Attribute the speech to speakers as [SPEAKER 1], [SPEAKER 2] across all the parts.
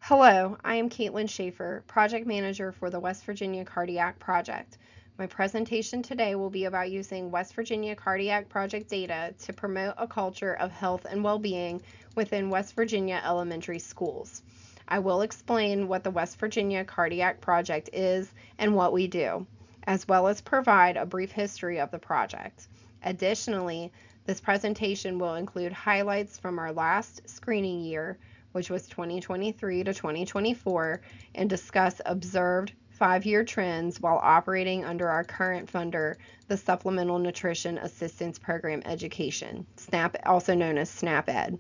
[SPEAKER 1] Hello, I am Caitlin Schaefer, Project Manager for the West Virginia Cardiac Project. My presentation today will be about using West Virginia Cardiac Project data to promote a culture of health and well-being within West Virginia elementary schools. I will explain what the West Virginia Cardiac Project is and what we do, as well as provide a brief history of the project. Additionally, this presentation will include highlights from our last screening year, which was 2023 to 2024, and discuss observed 5-year trends while operating under our current funder, the Supplemental Nutrition Assistance Program Education, SNAP, also known as SNAP-Ed,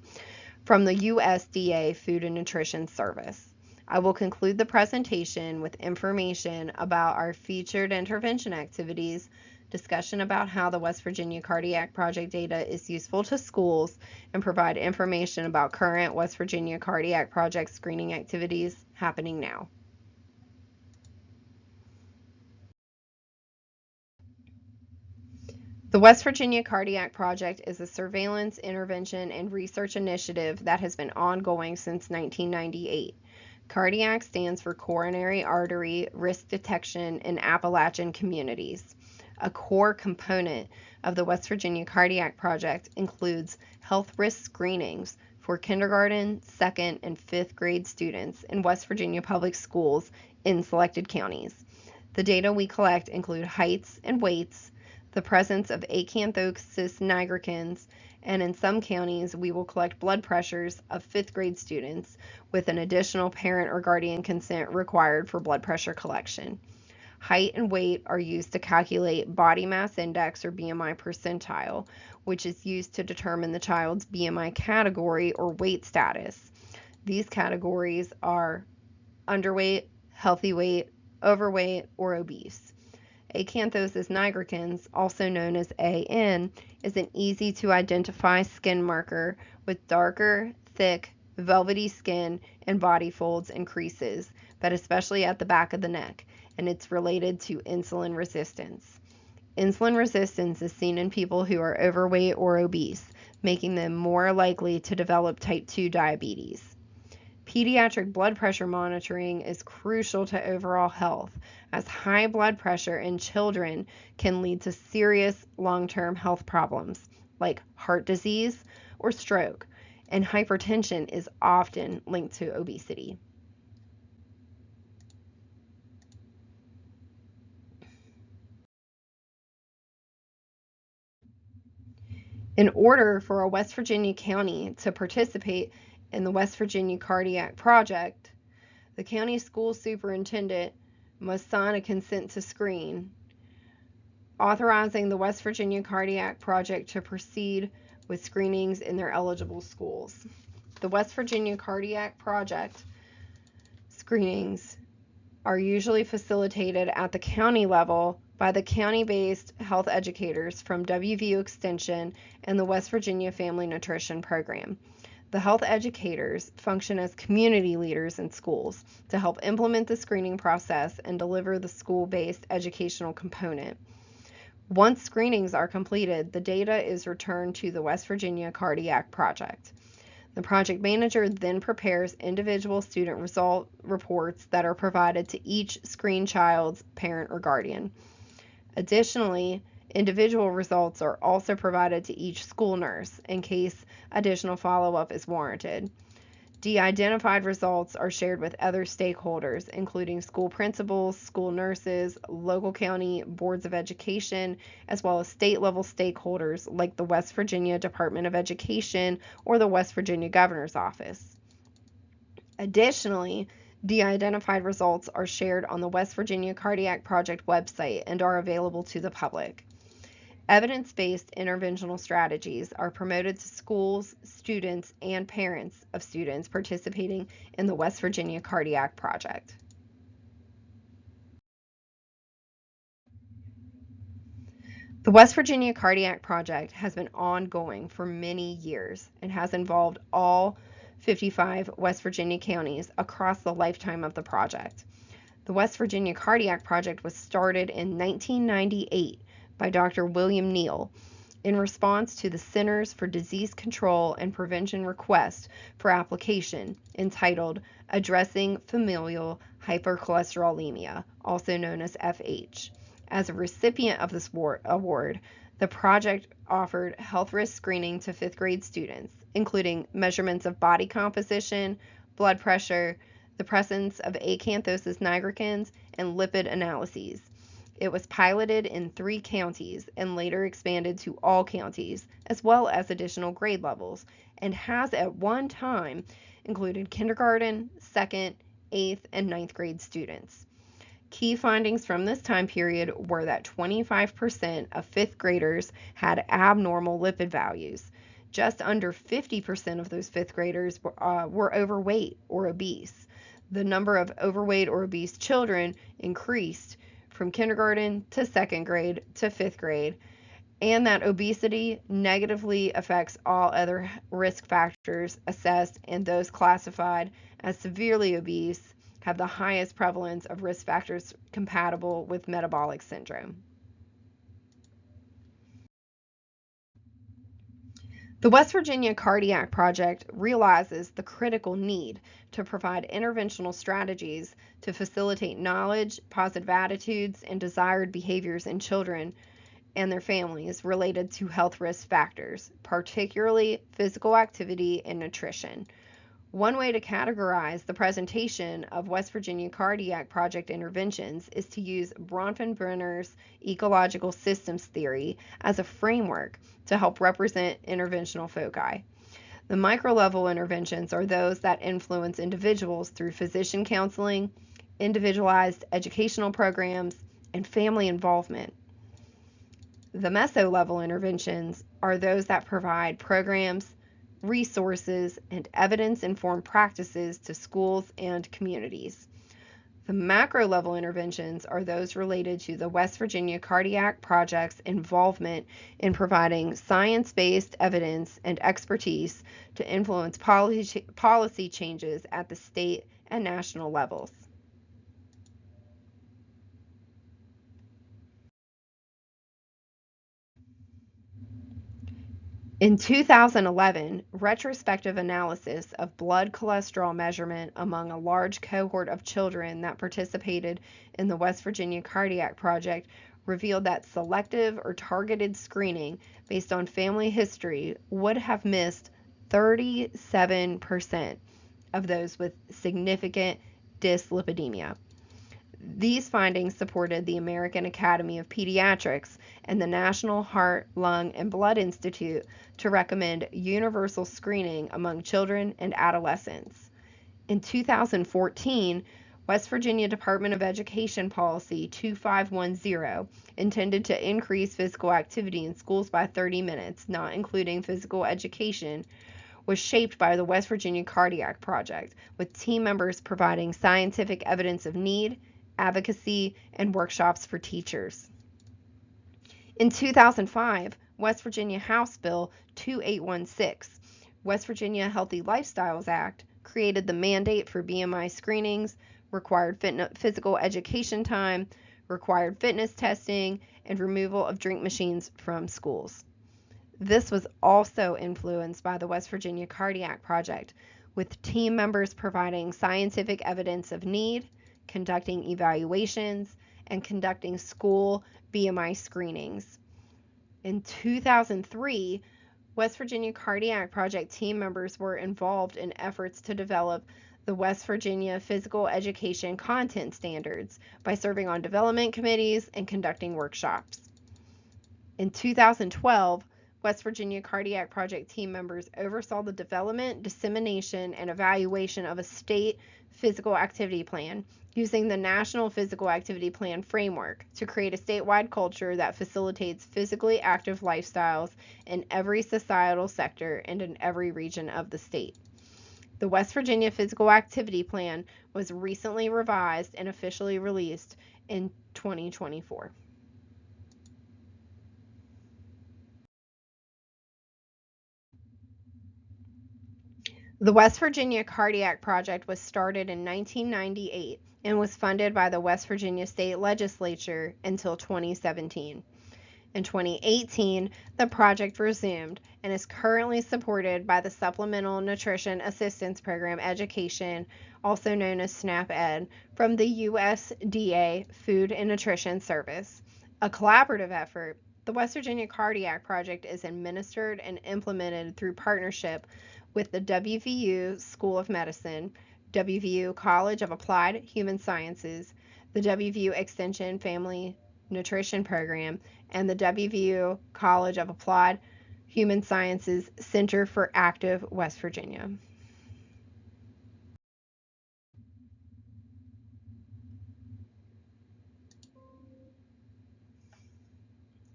[SPEAKER 1] from the USDA Food and Nutrition Service. I will conclude the presentation with information about our featured intervention activities, discussion about how the West Virginia Cardiac Project data is useful to schools, and provide information about current West Virginia Cardiac Project screening activities happening now. The West Virginia Cardiac Project is a surveillance, intervention, and research initiative that has been ongoing since 1998. Cardiac stands for Coronary Artery Risk Detection in Appalachian Communities. A core component of the West Virginia Cardiac Project includes health risk screenings for kindergarten, 2nd, and 5th grade students in West Virginia public schools in selected counties. The data we collect include heights and weights, the presence of acanthosis nigricans, and in some counties we will collect blood pressures of 5th grade students with an additional parent or guardian consent required for blood pressure collection. Height and weight are used to calculate body mass index or BMI percentile, which is used to determine the child's BMI category or weight status. These categories are underweight, healthy weight, overweight, or obese. Acanthosis nigricans, also known as AN, is an easy to identify skin marker with darker, thick, velvety skin and body folds and creases, but especially at the back of the neck, and it's related to insulin resistance. Insulin resistance is seen in people who are overweight or obese, making them more likely to develop type 2 diabetes. Pediatric blood pressure monitoring is crucial to overall health, as high blood pressure in children can lead to serious long-term health problems like heart disease or stroke, and hypertension is often linked to obesity. In order for a West Virginia county to participate in the West Virginia Cardiac Project, the county school superintendent must sign a consent to screen, authorizing the West Virginia Cardiac Project to proceed with screenings in their eligible schools. The West Virginia Cardiac Project screenings are usually facilitated at the county level by the county-based health educators from WVU Extension and the West Virginia Family Nutrition Program. The health educators function as community leaders in schools to help implement the screening process and deliver the school-based educational component. Once screenings are completed, the data is returned to the West Virginia Cardiac Project. The project manager then prepares individual student result reports that are provided to each screened child's parent or guardian. Additionally, individual results are also provided to each school nurse in case additional follow-up is warranted. De-identified results are shared with other stakeholders, including school principals, school nurses, local county boards of education, as well as state-level stakeholders like the West Virginia Department of Education or the West Virginia Governor's Office. Additionally, de-identified results are shared on the West Virginia Cardiac Project website and are available to the public. Evidence-based interventional strategies are promoted to schools, students, and parents of students participating in the West Virginia Cardiac Project. The West Virginia Cardiac Project has been ongoing for many years and has involved all 55 West Virginia counties across the lifetime of the project. The West Virginia Cardiac Project was started in 1998 by Dr. William Neal, in response to the Centers for Disease Control and Prevention request for application entitled Addressing Familial Hypercholesterolemia, also known as FH. As a recipient of this award, the project offered health risk screening to fifth grade students, including measurements of body composition, blood pressure, the presence of acanthosis nigricans, and lipid analyses. It was piloted in 3 counties and later expanded to all counties, as well as additional grade levels, and has at one time included kindergarten, 2nd, 8th, and 9th grade students. Key findings from this time period were that 25% of 5th graders had abnormal lipid values. Just under 50% of those 5th graders were overweight or obese. The number of overweight or obese children increased from kindergarten to 2nd grade to 5th grade, and that obesity negatively affects all other risk factors assessed, and those classified as severely obese have the highest prevalence of risk factors compatible with metabolic syndrome. The West Virginia Cardiac Project realizes the critical need to provide interventional strategies to facilitate knowledge, positive attitudes, and desired behaviors in children and their families related to health risk factors, particularly physical activity and nutrition. One way to categorize the presentation of West Virginia Cardiac Project interventions is to use Bronfenbrenner's ecological systems theory as a framework to help represent interventional foci. The micro-level interventions are those that influence individuals through physician counseling, individualized educational programs, and family involvement. The meso-level interventions are those that provide programs, resources, and evidence-informed practices to schools and communities. The macro-level interventions are those related to the West Virginia Cardiac Project's involvement in providing science-based evidence and expertise to influence policy changes at the state and national levels. In 2011, retrospective analysis of blood cholesterol measurement among a large cohort of children that participated in the West Virginia Cardiac Project revealed that selective or targeted screening based on family history would have missed 37% of those with significant dyslipidemia. These findings supported the American Academy of Pediatrics and the National Heart, Lung, and Blood Institute to recommend universal screening among children and adolescents. In 2014, West Virginia Department of Education Policy 2510 intended to increase physical activity in schools by 30 minutes, not including physical education, was shaped by the West Virginia Cardiac Project, with team members providing scientific evidence of need, advocacy, and workshops for teachers. In 2005, West Virginia House Bill 2816, West Virginia Healthy Lifestyles Act, created the mandate for BMI screenings, required physical education time, required fitness testing, and removal of drink machines from schools. This was also influenced by the West Virginia Cardiac Project, with team members providing scientific evidence of need, conducting evaluations, and conducting school BMI screenings. In 2003, West Virginia Cardiac Project team members were involved in efforts to develop the West Virginia Physical Education Content Standards by serving on development committees and conducting workshops. In 2012, West Virginia Cardiac Project team members oversaw the development, dissemination, and evaluation of a state physical activity plan using the National Physical Activity Plan framework to create a statewide culture that facilitates physically active lifestyles in every societal sector and in every region of the state. The West Virginia Physical Activity Plan was recently revised and officially released in 2024. The West Virginia Cardiac Project was started in 1998 and was funded by the West Virginia State Legislature until 2017. In 2018, the project resumed and is currently supported by the Supplemental Nutrition Assistance Program Education, also known as SNAP-Ed, from the USDA Food and Nutrition Service. A collaborative effort, the West Virginia Cardiac Project is administered and implemented through partnership with the WVU School of Medicine, WVU College of Applied Human Sciences, the WVU Extension Family Nutrition Program, and the WVU College of Applied Human Sciences Center for Active West Virginia.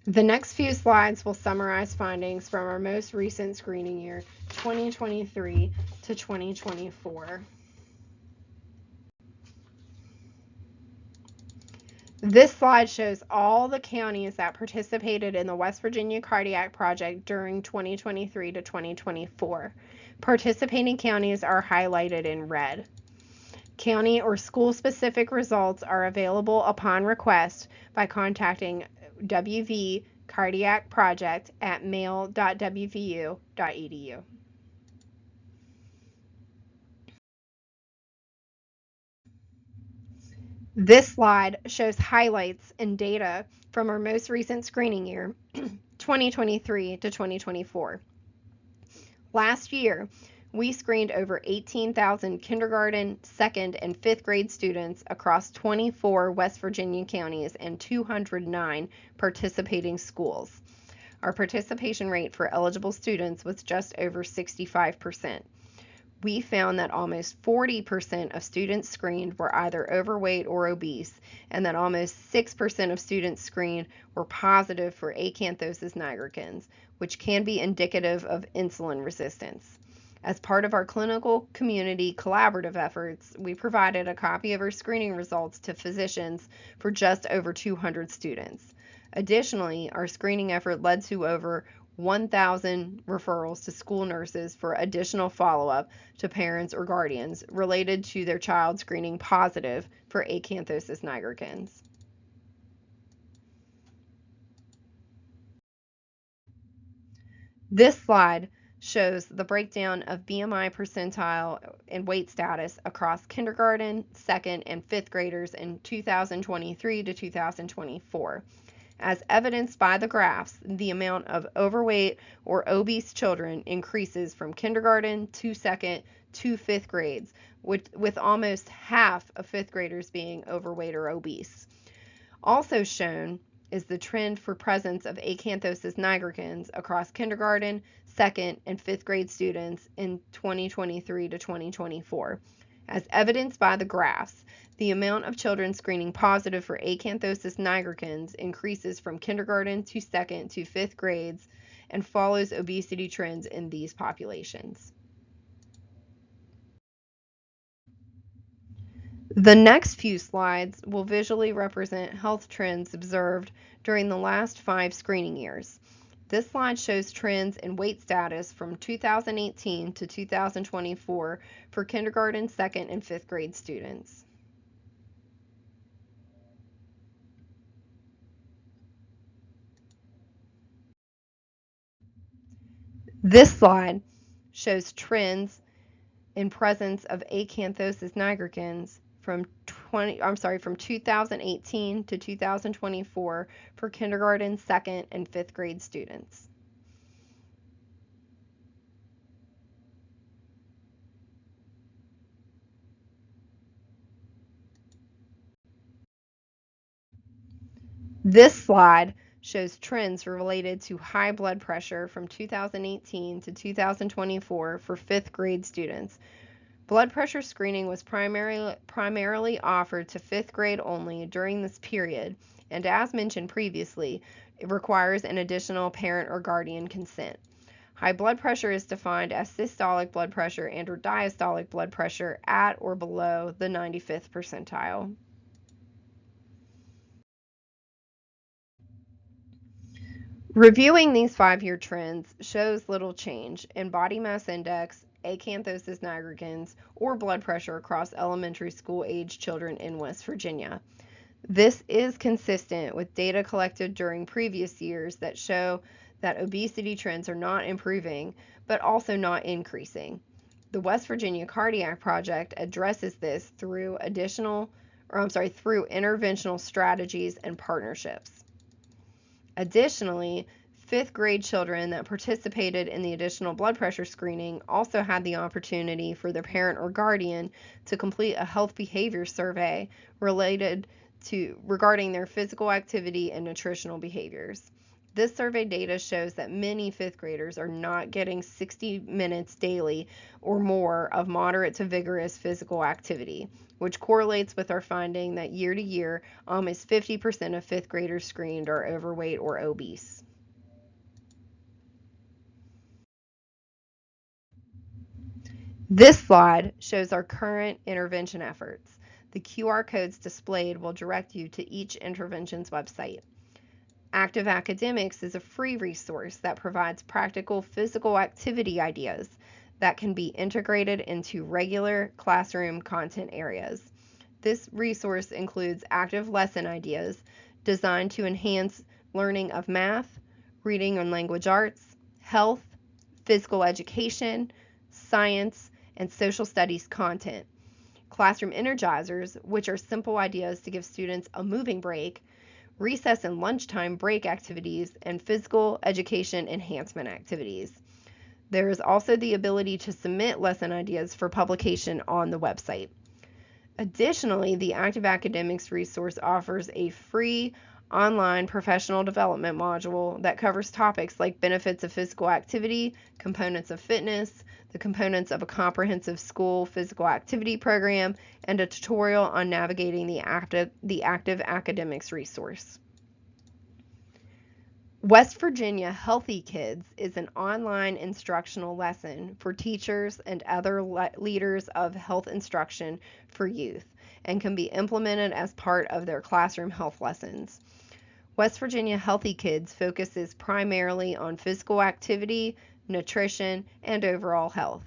[SPEAKER 1] The next few slides will summarize findings from our most recent screening year, 2023 to 2024. This slide shows all the counties that participated in the West Virginia Cardiac Project during 2023 to 2024. Participating counties are highlighted in red. County or school-specific results are available upon request by contacting WV Cardiac Project at mail.wvu.edu. This slide shows highlights and data from our most recent screening year, 2023 to 2024. Last year, we screened over 18,000 kindergarten, second, and fifth grade students across 24 West Virginia counties and 209 participating schools. Our participation rate for eligible students was just over 65%. We found that almost 40% of students screened were either overweight or obese, and that almost 6% of students screened were positive for acanthosis nigricans, which can be indicative of insulin resistance. As part of our clinical community collaborative efforts, we provided a copy of our screening results to physicians for just over 200 students. Additionally, our screening effort led to over 1,000 referrals to school nurses for additional follow-up to parents or guardians related to their child screening positive for acanthosis nigricans. This slide shows the breakdown of BMI percentile and weight status across kindergarten, second, and fifth graders in 2023 to 2024. As evidenced by the graphs, the amount of overweight or obese children increases from kindergarten to second to fifth grades, with almost half of fifth graders being overweight or obese. Also shown is the trend for presence of acanthosis nigricans across kindergarten, second, and fifth grade students in 2023 to 2024. As evidenced by the graphs, the amount of children screening positive for acanthosis nigricans increases from kindergarten to second to fifth grades and follows obesity trends in these populations. The next few slides will visually represent health trends observed during the last 5 screening years. This slide shows trends in weight status from 2018 to 2024 for kindergarten, second, and fifth grade students. This slide shows trends in presence of acanthosis nigricans from 2018 to 2024 for kindergarten, second, and fifth grade students. This slide shows trends related to high blood pressure from 2018 to 2024 for fifth grade students. Blood pressure screening was primarily offered to fifth grade only during this period, and as mentioned previously, it requires an additional parent or guardian consent. High blood pressure is defined as systolic blood pressure and or diastolic blood pressure at or below the 95th percentile. Reviewing these 5-year trends shows little change in body mass index, acanthosis nigricans, or blood pressure across elementary school age children in West Virginia. This is consistent with data collected during previous years that show that obesity trends are not improving, but also not increasing. The West Virginia Cardiac Project addresses this through through interventional strategies and partnerships. Additionally, fifth grade children that participated in the additional blood pressure screening also had the opportunity for their parent or guardian to complete a health behavior survey regarding their physical activity and nutritional behaviors. This survey data shows that many fifth graders are not getting 60 minutes daily or more of moderate to vigorous physical activity, which correlates with our finding that year to year, almost 50% of fifth graders screened are overweight or obese. This slide shows our current intervention efforts. The QR codes displayed will direct you to each intervention's website. Active Academics is a free resource that provides practical physical activity ideas that can be integrated into regular classroom content areas. This resource includes active lesson ideas designed to enhance learning of math, reading and language arts, health, physical education, science, and social studies content. Classroom energizers, which are simple ideas to give students a moving break, recess and lunchtime break activities, and physical education enhancement activities. There is also the ability to submit lesson ideas for publication on the website. Additionally, the Active Academics resource offers a free online professional development module that covers topics like benefits of physical activity, components of fitness, the components of a comprehensive school physical activity program, and a tutorial on navigating the Active Academics resource. West Virginia Healthy Kids is an online instructional lesson for teachers and other leaders of health instruction for youth and can be implemented as part of their classroom health lessons. West Virginia Healthy Kids focuses primarily on physical activity, nutrition, and overall health.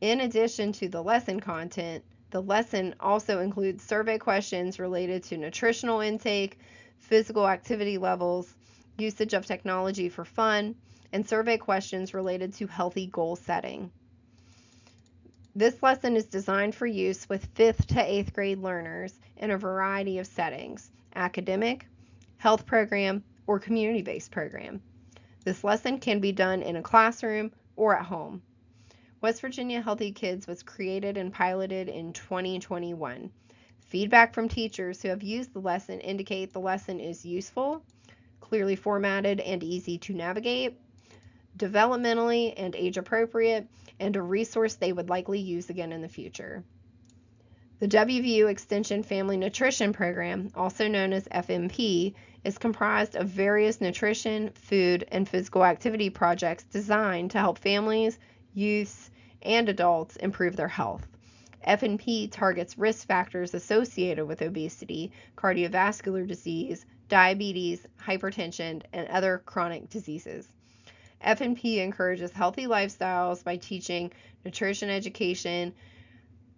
[SPEAKER 1] In addition to the lesson content, the lesson also includes survey questions related to nutritional intake, physical activity levels, usage of technology for fun, and survey questions related to healthy goal setting. This lesson is designed for use with 5th to 8th grade learners in a variety of settings: academic, health program, or community-based program. This lesson can be done in a classroom or at home. West Virginia Healthy Kids was created and piloted in 2021. Feedback from teachers who have used the lesson indicate the lesson is useful, clearly formatted and easy to navigate, developmentally and age appropriate, and a resource they would likely use again in the future. The WVU Extension Family Nutrition Program, also known as FMP, is comprised of various nutrition, food, and physical activity projects designed to help families, youths, and adults improve their health. FNP targets risk factors associated with obesity, cardiovascular disease, diabetes, hypertension, and other chronic diseases. FNP encourages healthy lifestyles by teaching nutrition education,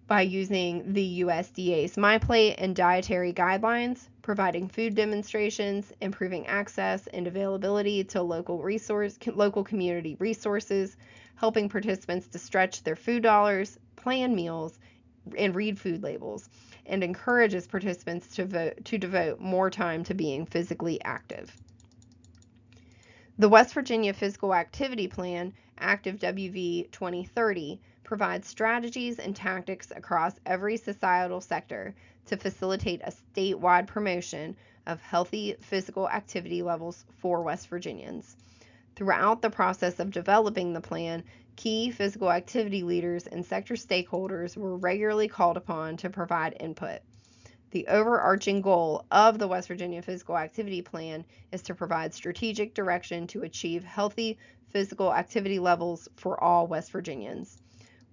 [SPEAKER 1] by using the USDA's MyPlate and dietary guidelines, providing food demonstrations, improving access and availability to local community resources, helping participants to stretch their food dollars, plan meals, and read food labels, and encourages participants to devote more time to being physically active. The West Virginia Physical Activity Plan, Active WV 2030, provides strategies and tactics across every societal sector to facilitate a statewide promotion of healthy physical activity levels for West Virginians. Throughout the process of developing the plan, key physical activity leaders and sector stakeholders were regularly called upon to provide input. The overarching goal of the West Virginia Physical Activity Plan is to provide strategic direction to achieve healthy physical activity levels for all West Virginians.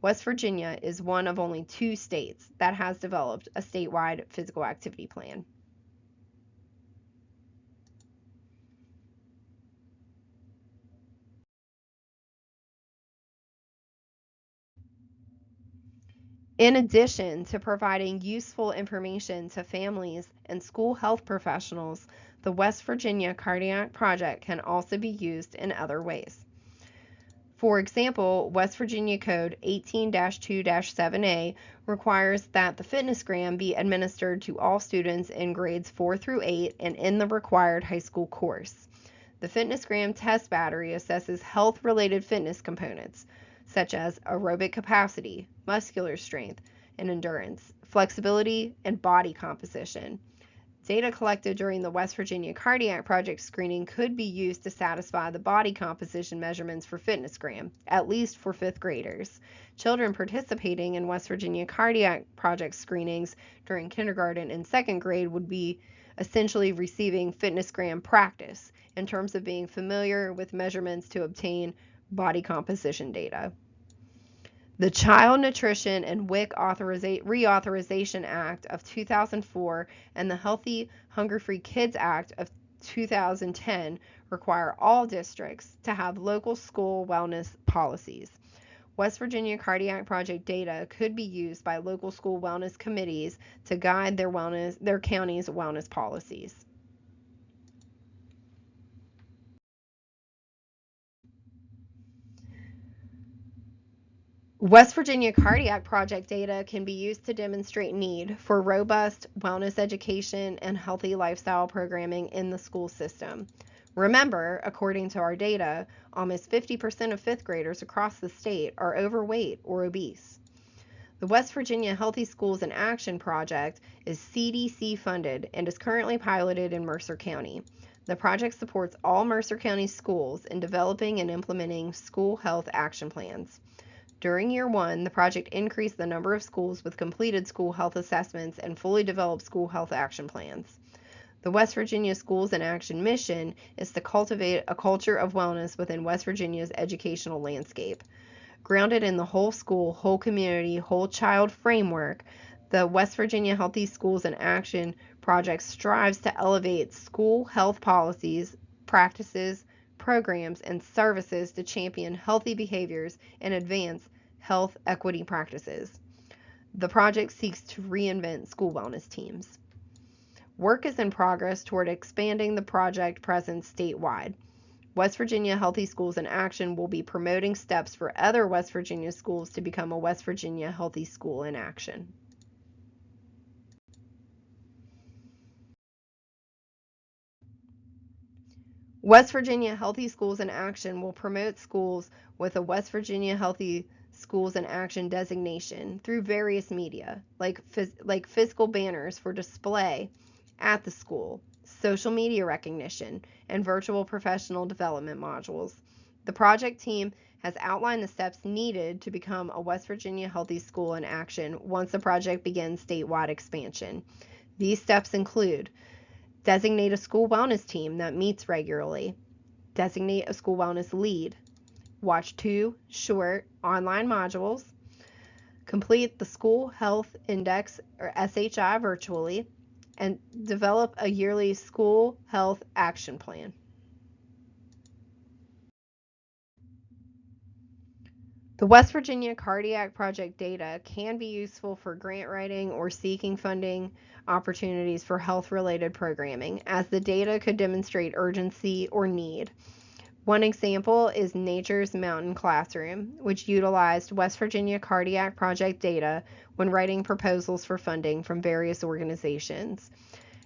[SPEAKER 1] West Virginia is one of only 2 states that has developed a statewide physical activity plan. In addition to providing useful information to families and school health professionals, the West Virginia Cardiac Project can also be used in other ways. For example, West Virginia Code 18-2-7A requires that the fitnessgram be administered to all students in grades 4 through 8 and in the required high school course. The fitnessgram test battery assesses health-related fitness components, such as aerobic capacity, muscular strength and endurance, flexibility, and body composition. Data collected during the West Virginia Cardiac Project screening could be used to satisfy the body composition measurements for fitnessgram, at least for 5th graders. Children participating in West Virginia Cardiac Project screenings during kindergarten and 2nd grade would be essentially receiving fitnessgram practice in terms of being familiar with measurements to obtain body composition data. The Child Nutrition and WIC Reauthorization Act of 2004 and the Healthy Hunger-Free Kids Act of 2010 require all districts to have local school wellness policies. West Virginia Cardiac Project data could be used by local school wellness committees to guide their county's wellness policies. West Virginia Cardiac Project data can be used to demonstrate need for robust wellness education and healthy lifestyle programming in the school system. Remember, according to our data, almost 50% of 5th graders across the state are overweight or obese. The West Virginia Healthy Schools in Action project is CDC funded and is currently piloted in Mercer County. The project supports all Mercer County schools in developing and implementing school health action plans. During year 1, the project increased the number of schools with completed school health assessments and fully developed school health action plans. The West Virginia Schools in Action mission is to cultivate a culture of wellness within West Virginia's educational landscape. Grounded in the whole school, whole community, whole child framework, the West Virginia Healthy Schools in Action project strives to elevate school health policies, practices, programs, and services to champion healthy behaviors and advance health equity practices. The project seeks to reinvent school wellness teams. Work is in progress toward expanding the project presence statewide. West Virginia Healthy Schools in Action will be promoting steps for other West Virginia schools to become a West Virginia Healthy School in Action. West Virginia Healthy Schools in Action will promote schools with a West Virginia Healthy Schools in Action designation through various media, like physical banners for display at the school, social media recognition, and virtual professional development modules. The project team has outlined the steps needed to become a West Virginia Healthy School in Action once the project begins statewide expansion. These steps include: designate a school wellness team that meets regularly, designate a school wellness lead, watch 2 short online modules, complete the School Health Index or SHI virtually, and develop a yearly school health action plan. The West Virginia Cardiac Project data can be useful for grant writing or seeking funding opportunities for health-related programming, as the data could demonstrate urgency or need. One example is Nature's Mountain Classroom, which utilized West Virginia Cardiac Project data when writing proposals for funding from various organizations.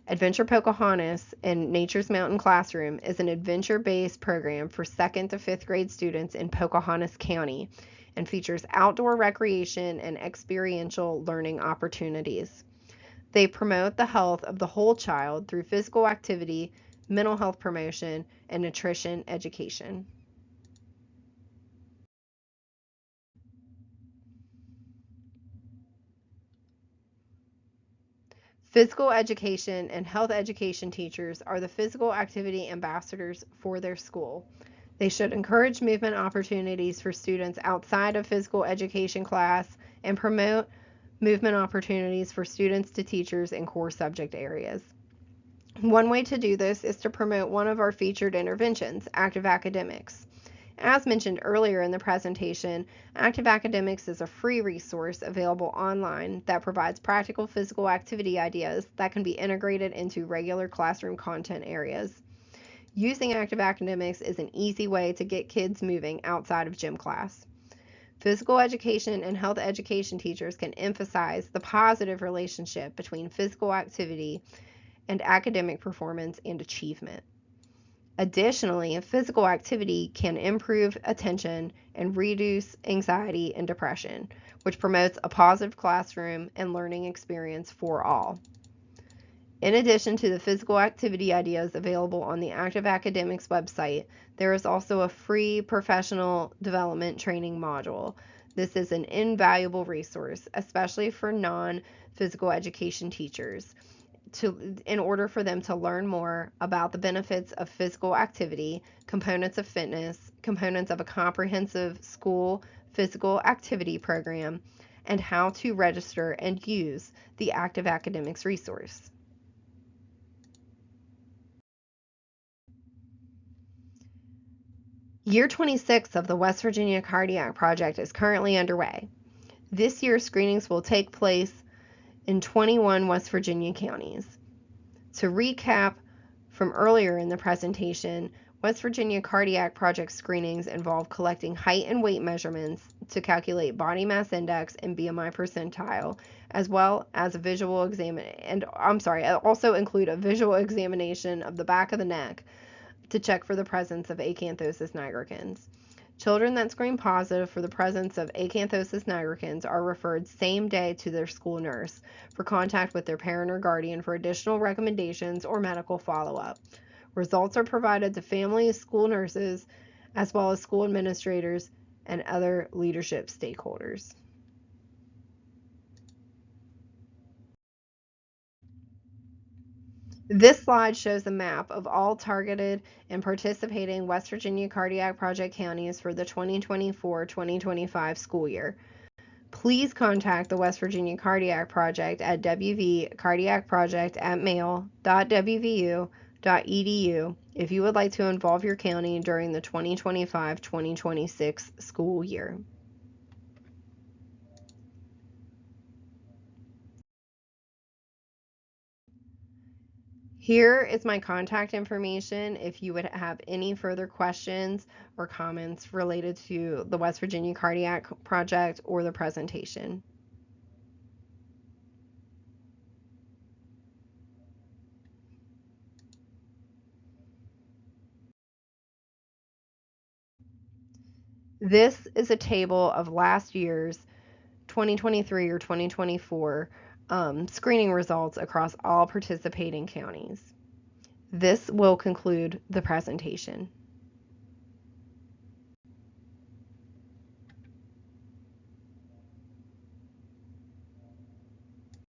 [SPEAKER 1] Adventure Pocahontas and Nature's Mountain Classroom is an adventure-based program for 2nd to 5th grade students in Pocahontas County and features outdoor recreation and experiential learning opportunities. They promote the health of the whole child through physical activity, mental health promotion, and nutrition education. Physical education and health education teachers are the physical activity ambassadors for their school. They should encourage movement opportunities for students outside of physical education class and promote movement opportunities for students to teachers in core subject areas. One way to do this is to promote one of our featured interventions, active academics. As mentioned earlier in the presentation, Active Academics is a free resource available online that provides practical physical activity ideas that can be integrated into regular classroom content areas. Using Active Academics is an easy way to get kids moving outside of gym class. Physical education and health education teachers can emphasize the positive relationship between physical activity and academic performance and achievement. Additionally, physical activity can improve attention and reduce anxiety and depression, which promotes a positive classroom and learning experience for all. In addition to the physical activity ideas available on the Active Academics website, there is also a free professional development training module. This is an invaluable resource, especially for non-physical education teachers, in order for them to learn more about the benefits of physical activity, components of fitness, components of a comprehensive school physical activity program, and how to register and use the Active Academics resource. Year 26 of the West Virginia Cardiac Project is currently underway. This year, screenings will take place in 21 West Virginia counties. To recap from earlier in the presentation, West Virginia Cardiac Project screenings involve collecting height and weight measurements to calculate body mass index and BMI percentile, as well as a visual also include a visual examination of the back of the neck to check for the presence of acanthosis nigricans. Children that screen positive for the presence of acanthosis nigricans are referred same day to their school nurse for contact with their parent or guardian for additional recommendations or medical follow-up. Results are provided to families, school nurses, as well as school administrators and other leadership stakeholders. This slide shows a map of all targeted and participating West Virginia Cardiac Project counties for the 2024-2025 school year. Please contact the West Virginia Cardiac Project at wvcardiacproject@mail.wvu.edu if you would like to involve your county during the 2025-2026 school year. Here is my contact information if you would have any further questions or comments related to the West Virginia Cardiac Project or the presentation. This is a table of last year's 2023 or 2024 screening results across all participating counties. This will conclude the presentation.